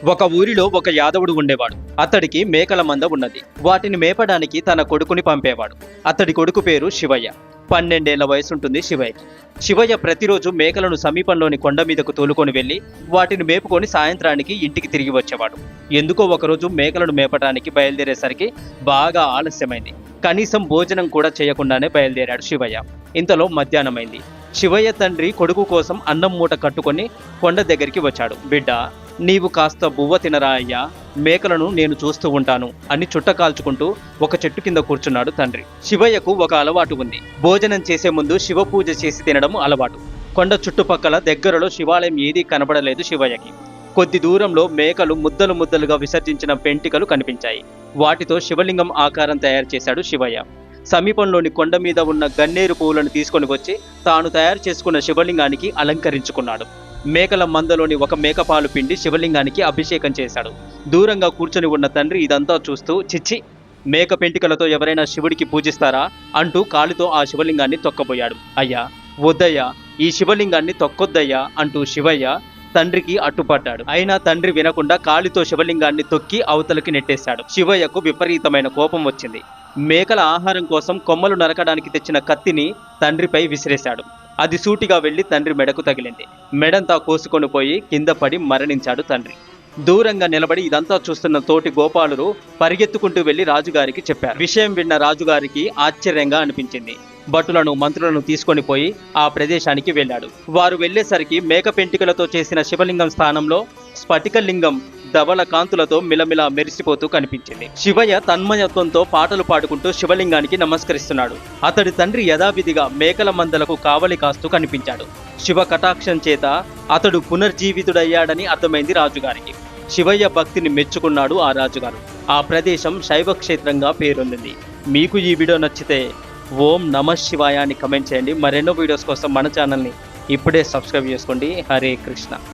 ఒక ఊరిలో ఒక యాదవుడు ఉండేవాడు. అతడికి మేకల మంద ఉన్నది. వాటిని మేపడానికి తన కొడుకుని పంపేవాడు. అతడి కొడుకు పేరు శివయ్య. 12 ఏళ్ల వయసుంటుంది శివయ్యకి. శివయ్య ప్రతిరోజు మేకలను సమీపంలోని కొండ మీదకు తోలుకొని వెళ్లి వాటిని మేపుకొని సాయంత్రానికి ఇంటికి తిరిగి వచ్చేవాడు. ఎందుకో ఒకరోజు మేకలను మేపడానికి బయలుదేరేసరికి బాగా ఆలస్యమైంది. కనీసం భోజనం కూడా చేయకుండానే బయలుదేరాడు శివయ్య. ఇంతలో మధ్యాహ్నమైంది. శివయ్య తండ్రి కొడుకు కోసం అన్నం మూట కట్టుకొని కొండ దగ్గరికి వచ్చాడు. బిడ్డ, నీవు కాస్త బువ్వ తినరా అయ్యా, మేకలను నేను చూస్తూ ఉంటాను అని చుట్ట కాల్చుకుంటూ ఒక చెట్టు కింద కూర్చున్నాడు తండ్రి. శివయ్యకు ఒక అలవాటు ఉంది. భోజనం చేసే ముందు శివ పూజ చేసి తినడం అలవాటు. కొండ చుట్టుపక్కల దగ్గరలో శివాలయం ఏదీ కనబడలేదు శివయ్యకి. కొద్ది దూరంలో మేకలు ముద్దలు ముద్దలుగా విసర్జించిన పెంటికలు కనిపించాయి. వాటితో శివలింగం ఆకారం తయారు చేశాడు శివయ్య. సమీపంలోని కొండ మీద ఉన్న గన్నేరు పువ్వులను తీసుకొని వచ్చి తాను తయారు చేసుకున్న శివలింగానికి అలంకరించుకున్నాడు. మేకల మందలోని ఒక మేకపాలు పిండి శివలింగానికి అభిషేకం చేశాడు. దూరంగా కూర్చొని ఉన్న తండ్రి ఇదంతా చూస్తూ, చిచ్చి, మేక పెంటికలతో ఎవరైనా శివుడికి పూజిస్తారా అంటూ కాలుతో ఆ శివలింగాన్ని తొక్కబోయాడు. అయ్యా, వద్దయ్యా, ఈ శివలింగాన్ని తొక్కొద్దయ్యా అంటూ శివయ్య తండ్రికి అడ్డుపడ్డాడు. అయినా తండ్రి వినకుండా కాలితో శివలింగాన్ని తొక్కి అవతలకి నెట్టేశాడు. శివయ్యకు విపరీతమైన కోపం వచ్చింది. మేకల ఆహారం కోసం కొమ్మలు నరకడానికి తెచ్చిన కత్తిని తండ్రిపై విసిరేశాడు. అది సూటిగా వెళ్లి తండ్రి మెడకు తగిలింది. మెడంతా కోసుకొని పోయి కింద పడి మరణించాడు తండ్రి. దూరంగా నిలబడి ఇదంతా చూస్తున్న తోటి గోపాలురు పరిగెత్తుకుంటూ వెళ్లి రాజుగారికి చెప్పారు. విషయం విన్న రాజుగారికి ఆశ్చర్యంగా అనిపించింది. భటులను మంత్రులను తీసుకొని పోయి ఆ ప్రదేశానికి వెళ్ళాడు. వారు వెళ్లేసరికి మేక పెంటికలతో చేసిన శివలింగం స్థానంలో స్ఫటికలింగం ధవల కాంతులతో మిలమిలా మెరిసిపోతూ కనిపించింది. శివయ్య తన్మయత్వంతో పాటలు పాడుకుంటూ శివలింగానికి నమస్కరిస్తున్నాడు. అతడి తండ్రి యథావిధిగా మేకల మందలకు కావలి కాస్తూ కనిపించాడు. శివ కటాక్షం చేత అతడు పునర్జీవితుడయ్యాడని అర్థమైంది రాజుగారికి. శివయ్య భక్తిని మెచ్చుకున్నాడు ఆ రాజుగారు. ఆ ప్రదేశం శైవ క్షేత్రంగా పేరొందింది. మీకు ఈ వీడియో నచ్చితే ఓం నమః శివాయ అని కమెంట్ చేయండి. మరెన్నో వీడియోస్ కోసం మన ఛానల్ని ఇప్పుడే సబ్స్క్రైబ్ చేసుకోండి. హరే కృష్ణ.